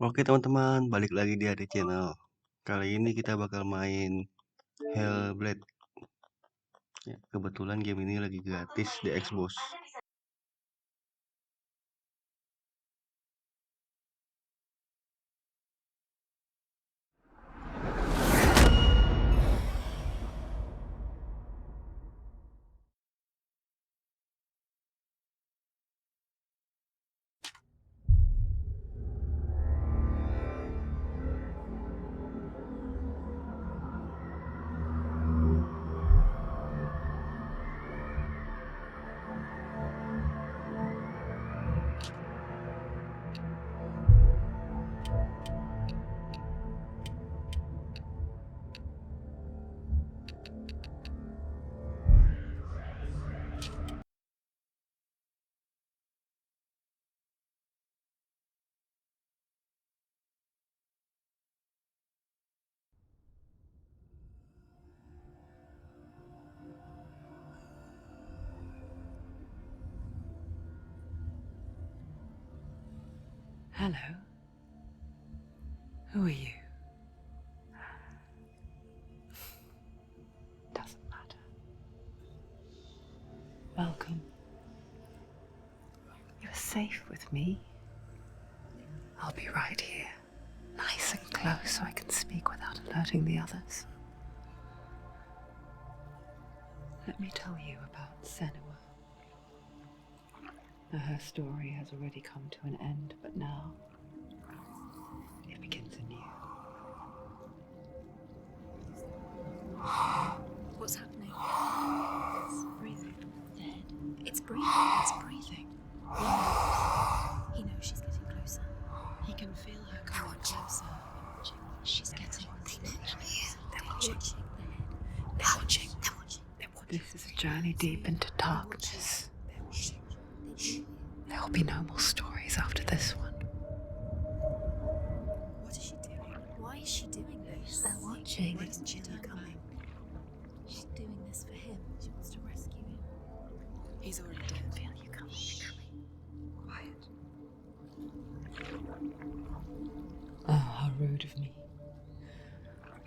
Oke teman-teman, balik lagi di AD Channel. Kali ini kita bakal main Hellblade. Ya, kebetulan game ini lagi gratis di Xbox. Hello. Who are you? Doesn't matter. Welcome. You're safe with me. I'll be right here, nice and close so I can speak without alerting the others. Let me tell you about Senua. Now, her story has already come to an end, but now it begins anew. What's happening? It's breathing. Dead. It's breathing. It's breathing. He knows she's getting closer. He can feel her coming closer. She's getting closer. They're watching. They're watching. They're watching. They're watching. This is a journey deep into darkness. They're watching. There will be no more stories after this one. What is she doing? Why is she doing this? They're watching. Why doesn't she turn coming? She's doing this for him. She wants to rescue him. He's already dead. I feel you coming. Quiet. Oh, how rude of me.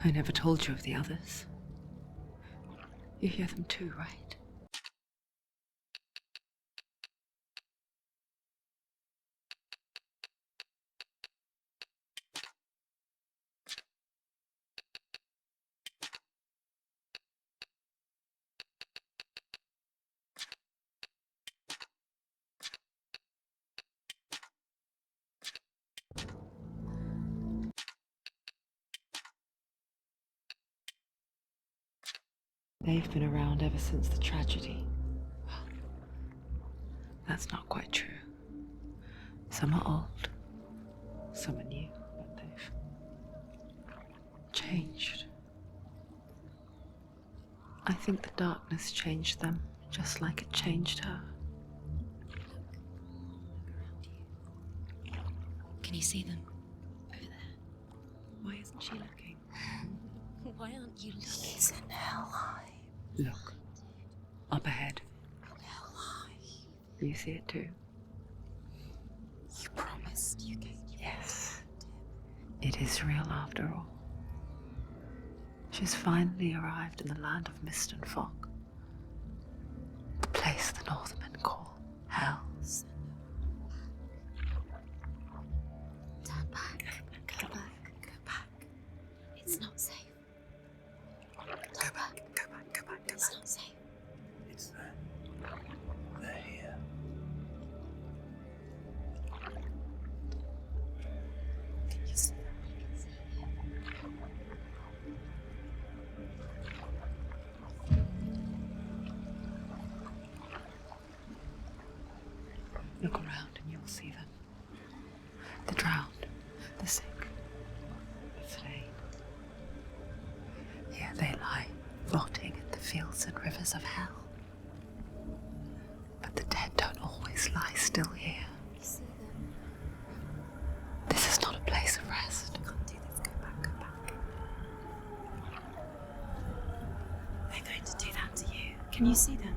I never told you of the others. You hear them too, right? They've been around ever since the tragedy. Well, that's not quite true. Some are old, some are new, but they've changed. I think the darkness changed them, just like it changed her. Look around you. Can you see them? Over there. Why isn't she looking? Why aren't you looking? He's in Hellblade. Look, up ahead. Hellblade. You see it too? You promised you gave you. Yes. It is real after all. She's finally arrived in the land of mist and fog. The place the Northmen call Hell. Turn back. Go back. Go back. It's not safe. Go back. Go back. Go back. Go It's back. not safe. It's them. They're here. Can you see them? I can see him. Look around and you'll see them. The drowned, the sick, the slain. Here they lie, rotting in the fields and rivers of hell. But the dead don't always lie still here. You see them? This is not a place of rest. You can't do this. Go back. Go back. They're going to do that to you. Can you see them?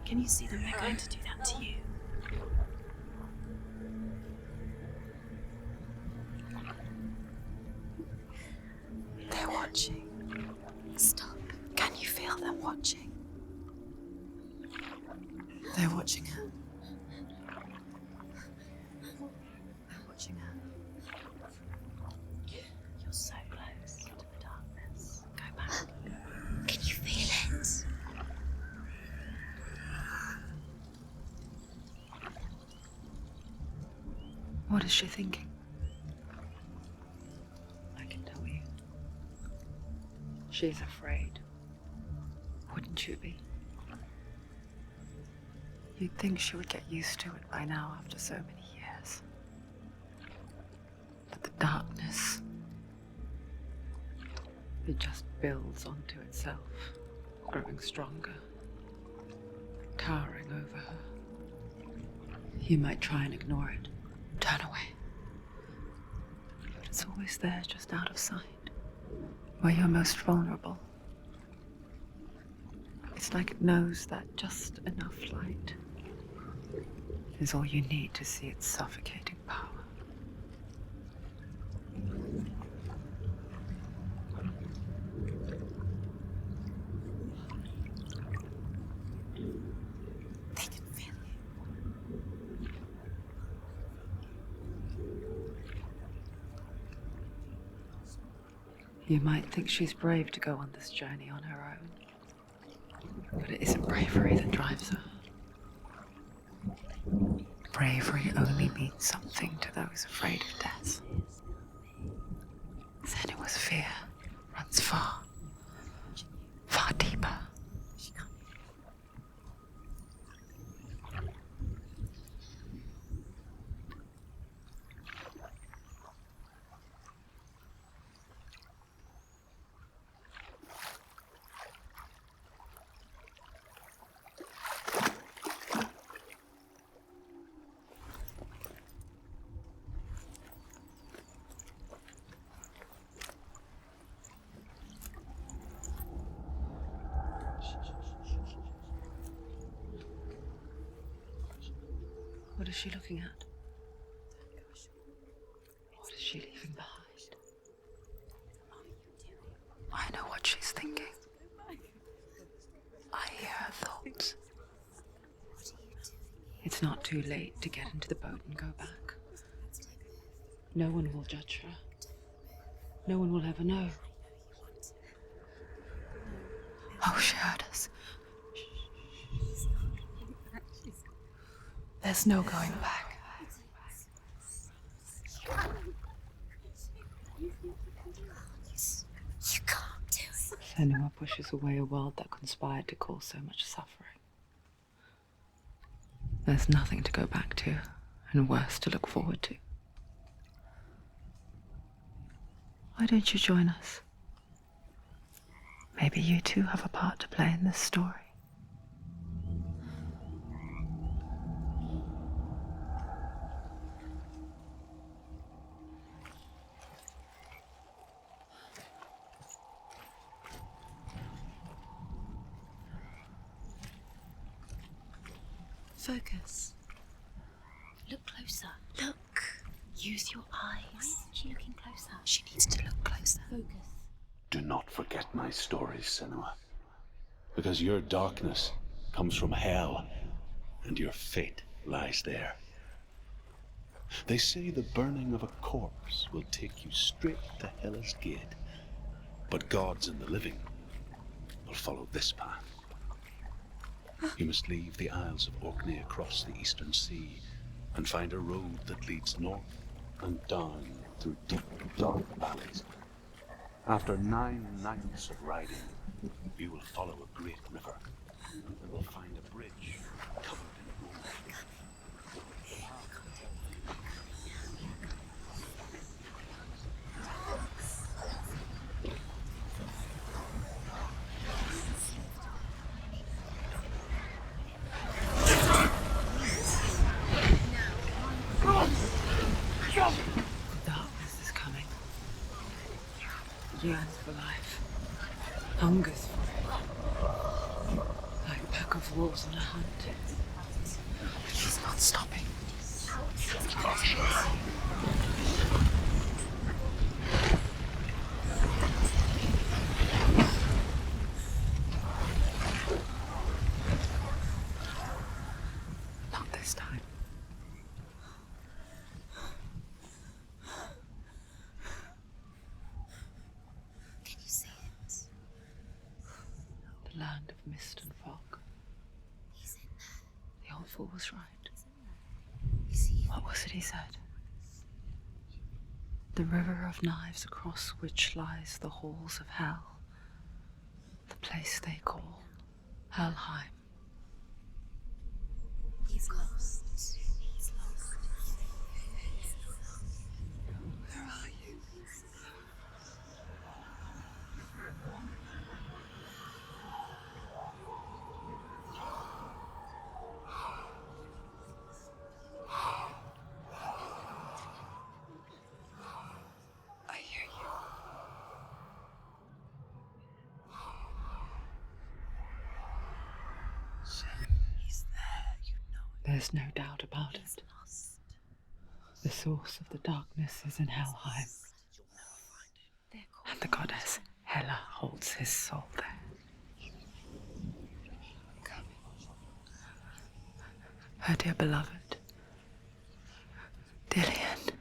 Can you see them? They're going to do that to you. watching. Stop. Can you feel them watching? They're watching her. They're watching her. You're so close to the darkness. Go back. Can you feel it? What is she thinking? I can tell you. She's afraid. Wouldn't you be? You'd think she would get used to it by now after so many years. But the darkness, it just builds onto itself, growing stronger, towering over her. You might try and ignore it, turn away. But it's always there, just out of sight, where you're most vulnerable. It's like it knows that just enough light is all you need to see its suffocating power. They can feel you. You might think she's brave to go on this journey on her own, but it isn't bravery that drives her. Bravery only means something to those afraid of death. Senua'S fear runs far, far deeper. She can't. What is she looking at? What is she leaving behind? I know what she's thinking. I hear her thoughts. It's not too late to get into the boat and go back. No one will judge her. No one will ever know. Oh, she heard us. There's no going back. You can't do it. Senua pushes away a world that conspired to cause so much suffering. There's nothing to go back to, and worse to look forward to. Why don't you join us? Maybe you too have a part to play in this story. Focus. Look closer. Look. Use your eyes. Why isn't she looking closer? She needs to look closer. Focus. Do not forget my stories, Senua. Because your darkness comes from hell, and your fate lies there. They say the burning of a corpse will take you straight to Hell's Gate, but gods and the living will follow this path. You must leave the Isles of Orkney across the eastern sea and find a road that leads north and down through deep, dark valleys. After 9 nights of riding, you will follow a great river and will find a bridge covered in gold. The darkness is coming. It yearns for life. Hungers for it. Like a pack of wolves on a hunt. But she's not stopping. land of mist and fog. He's in there. The old fool was right. Is he? What was it he said? The river of knives across which lies the halls of hell. The place they call Helheim. He's lost. He's lost. Where are you? I hear you. He's there, you know it. There's no doubt about He's it. lost. The source of the darkness is in Helheim, You'll never find him. They're called and the goddess Hela holds his soul there. Her dear beloved, Dillian.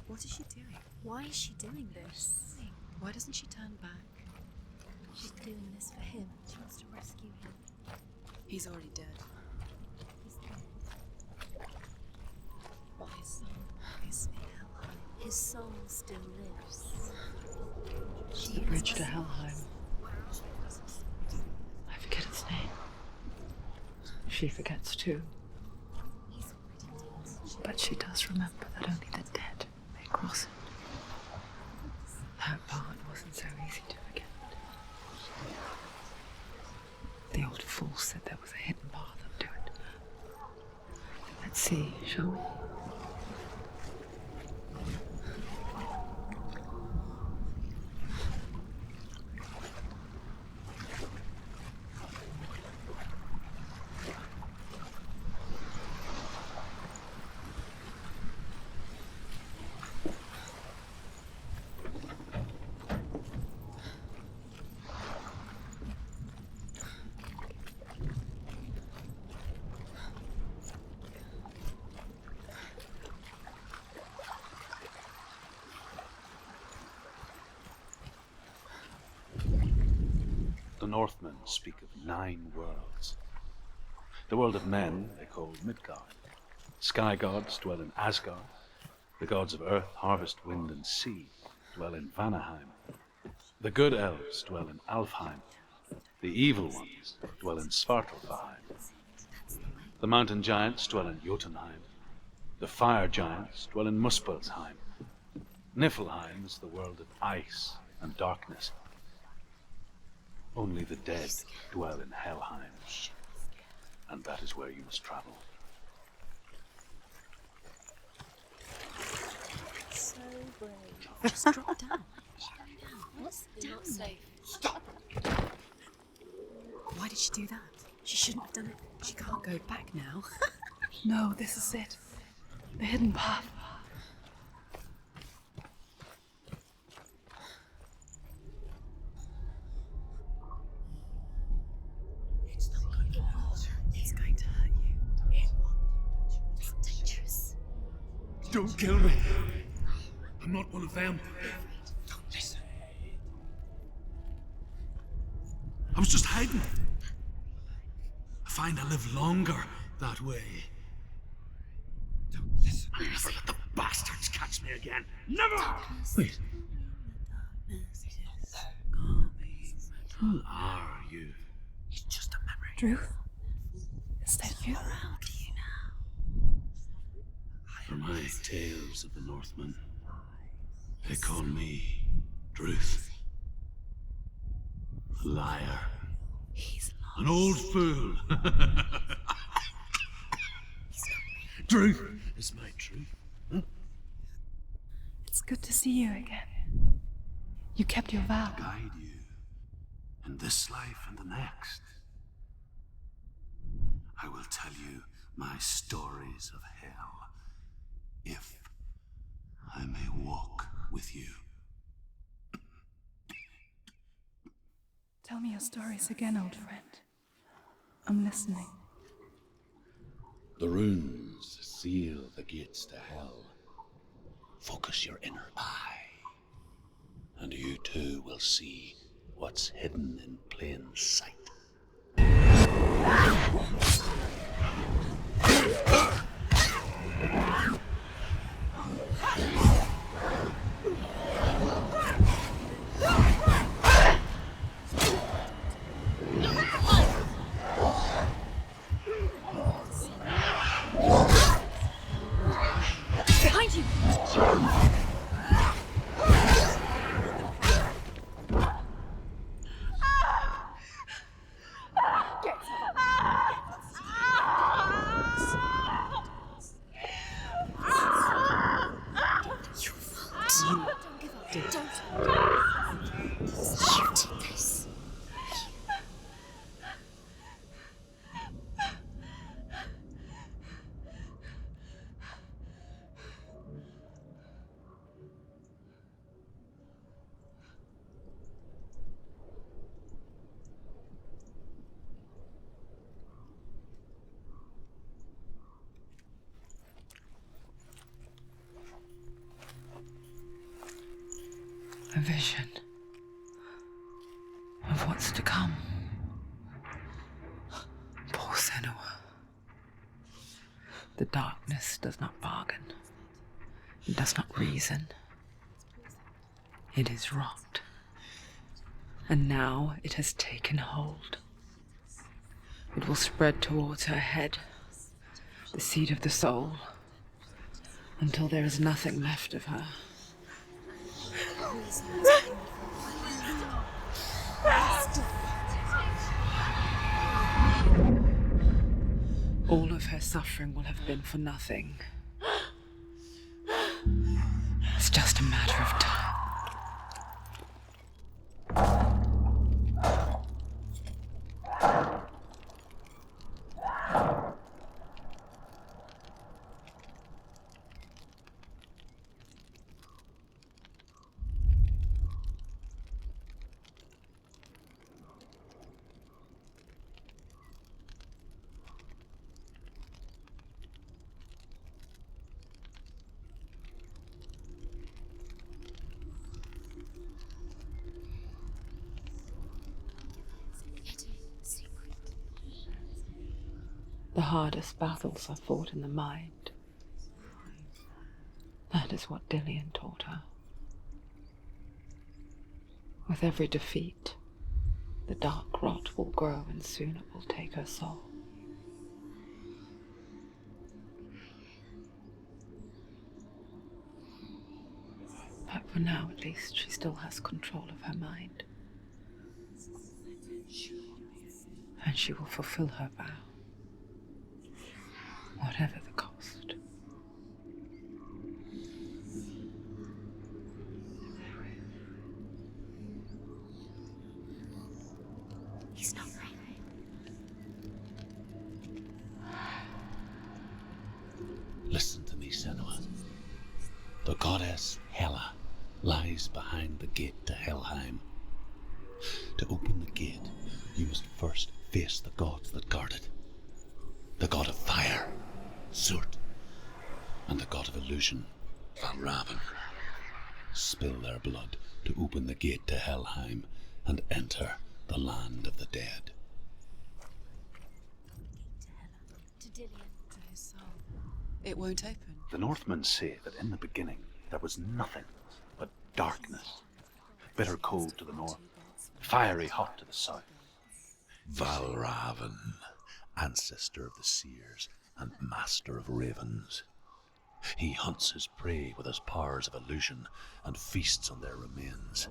What is she doing? Why is she doing this? Why doesn't she turn back? She's doing this for him. She wants to rescue him. He's already dead. He's dead. But his soul is in Helheim. His soul still lives. She The is bridge to us. Helheim. I forget its name. She forgets too, He's already dead. but she does remember that only the dead may cross it. That part wasn't so easy to forget. The old fool said there was a hidden path up to it. Let's see, shall we? The Northmen speak of 9 worlds. The world of men they call Midgard. Sky gods dwell in Asgard. The gods of earth, harvest, wind, and sea dwell in Vanaheim. The good elves dwell in Alfheim. The evil ones dwell in Svartalfheim. The mountain giants dwell in Jotunheim. The fire giants dwell in Muspelheim. Niflheim is the world of ice and darkness. Only the dead dwell in Helheim, and that is where you must travel. So brave. Just drop down. What's down? Safe. Stop! Why did she do that? She shouldn't have done it. She can't go back now. No, this is it. The hidden path. It's not good. It's going to hurt you. It's dangerous. Don't kill me. I'm not one of them. Don't listen. I was just hiding. I find I live longer that way. Don't listen. I'll never let the bastards catch me again. Never! Wait. Who are you? It's just a memory. Druth? Is that you? Around you now. For my tales of the Northmen, they call me Druth. A liar. He's lost. An old fool. Truth is my truth. It's good to see you again. You kept your vow. Guide you in this life and the next. I will tell you my stories of hell, if I may walk with you. Tell me your stories again, old friend. I'm listening. The runes seal the gates to hell. Focus your inner eye, and you too will see what's hidden in plain sight. Behind you! A vision of what's to come. Poor Senua. The darkness does not bargain. It does not reason. It is rot. And now it has taken hold. It will spread towards her head, the seat of the soul, until there is nothing left of her. All of her suffering will have been for nothing. It's just a matter of time. The hardest battles are fought in the mind. That is what Dillian taught her. With every defeat, the dark rot will grow and soon it will take her soul. But for now, at least, she still has control of her mind. And she will fulfill her vow, whatever the cost. He's not right. Listen to me, Senua. The goddess Hela lies behind the gate to Helheim. To open the gate, you must first face the gods that guard it. The god of fire, Surt, and the god of illusion, Valravn. Spill their blood to open the gate to Helheim and enter the land of the dead. To Dillian. To his soul. It won't open. The Northmen say that in the beginning there was nothing but darkness. Bitter cold to the north, fiery hot to the south. Valravn, ancestor of the seers and master of ravens. He hunts his prey with his powers of illusion and feasts on their remains.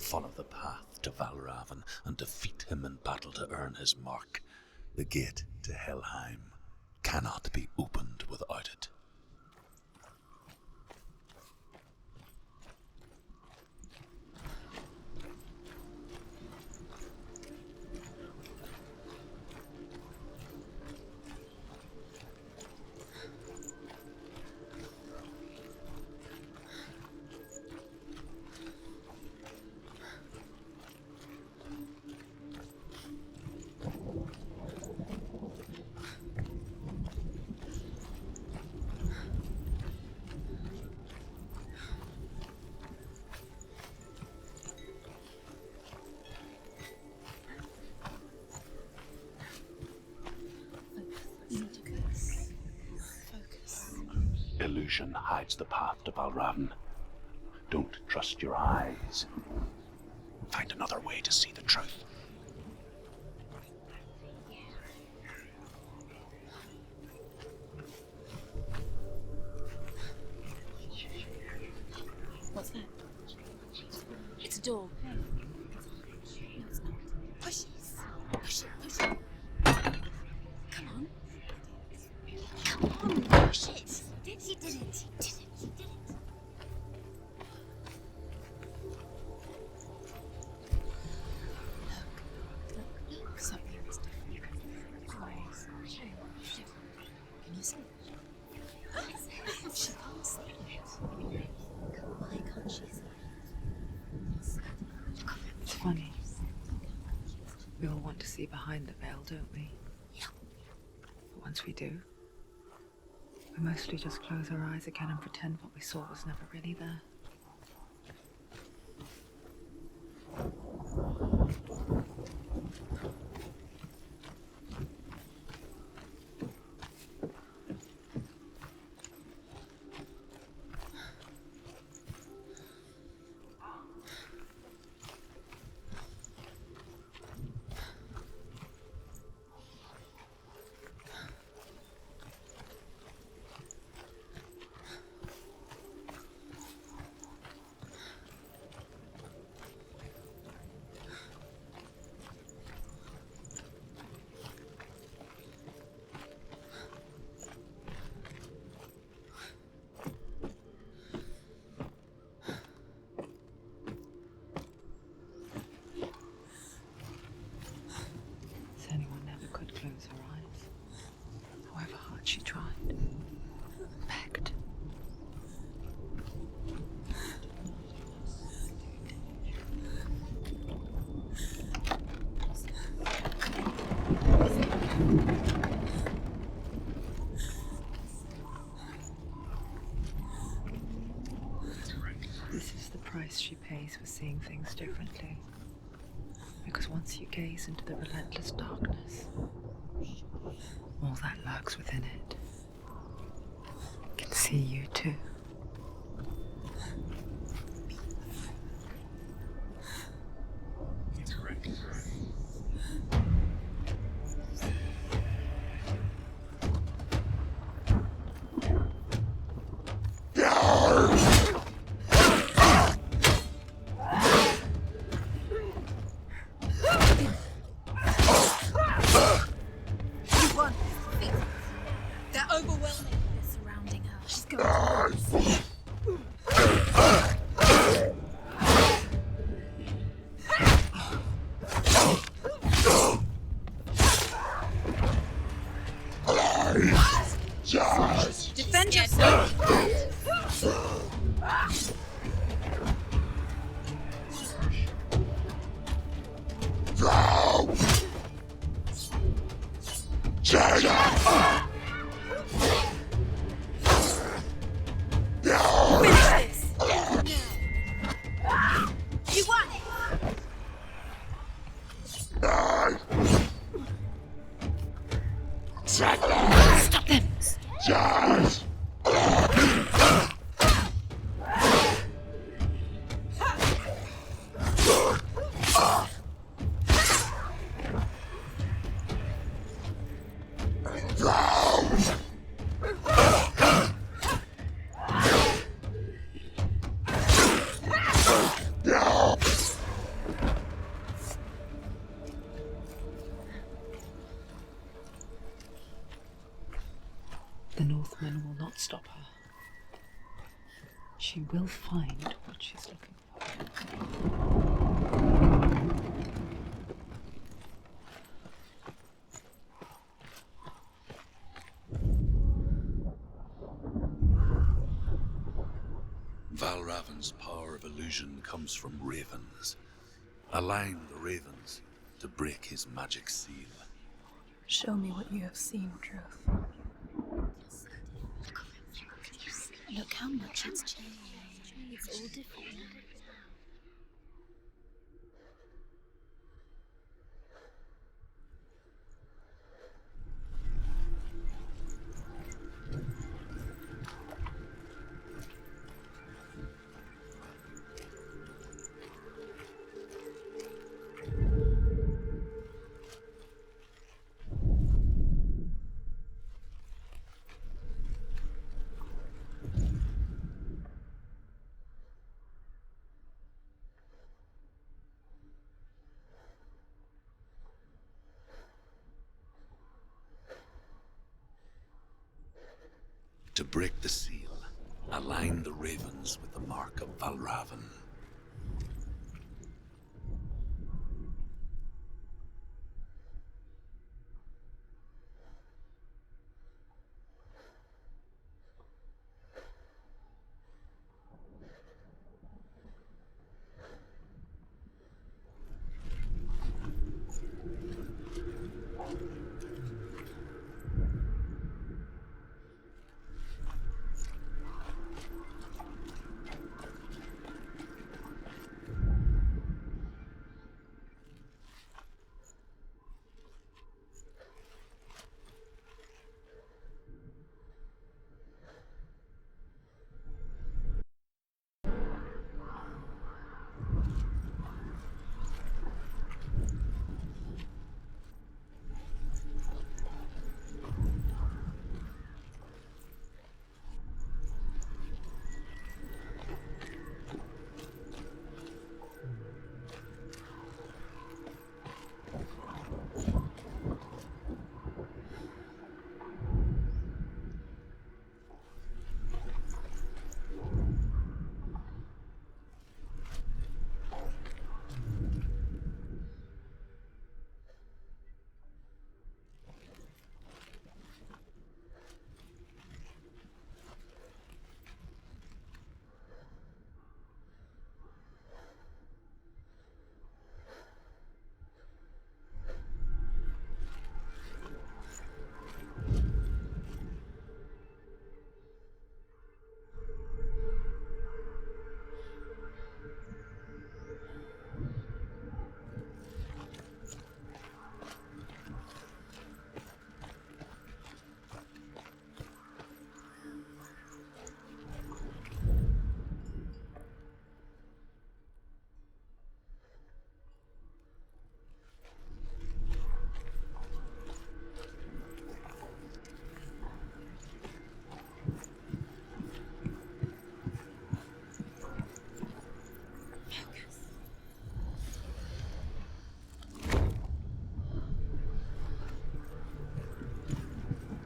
Follow the path to Valravn and defeat him in battle to earn his mark. The gate to Helheim cannot be opened without it. illusion hides the path to Valravn. Don't trust your eyes. Find another way to see the truth. What's that? It's a door. No, it's not. Push it. Push it. Push it. Come on. Come on. Push it. He did it. He did it. He did it. Look. Something is different. Can you see it? She can't see it. Why can't she see it? It's funny. We all want to see behind the veil, don't we? Yeah. But once we do, we mostly just close our eyes again and pretend what we saw was never really there. Senua never could close her eyes, however hard she tried. Begged. This is the price she pays for seeing things differently. Because once you gaze into the relentless darkness, all that lurks within it can see you too. They're overwhelming. They're surrounding her. She's going to lose. Defend yourself. You won! Stop them! The Northmen will not stop her. She will find what she's looking for. Valravn's power of illusion comes from ravens. Align the ravens to break his magic seal. Show me what you have seen, Truth. Look how much it's changed. It's all different now. To break the seal, align the ravens with the mark of Valravan.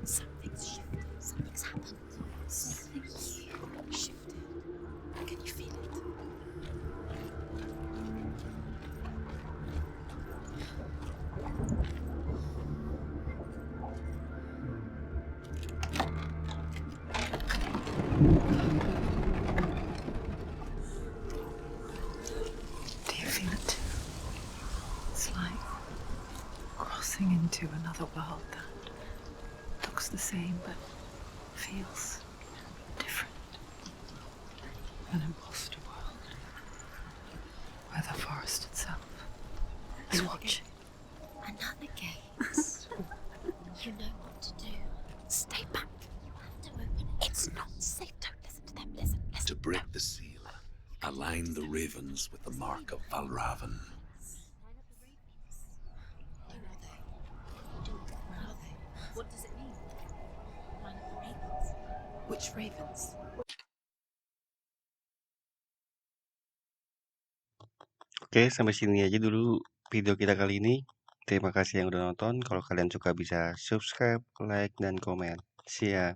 Something's shifted. Something's happened. Something's shifted. Can you feel it? Do you feel it too? It's like crossing into another world that looks the same but feels different. An imposter world where the forest itself is watching. Another gate. You know what to do. Stay back. You have to open it. It's not safe. Don't listen to them. Listen. To break the seal, align the ravens with the mark of Valravan. Line up the ravens. Who are they? Where are they? What does it mean? Line up the ravens. Which ravens? Oke, sampai sini aja dulu video kita kali ini. Terima kasih yang udah nonton. Kalau kalian suka bisa subscribe, like, dan komen. See ya.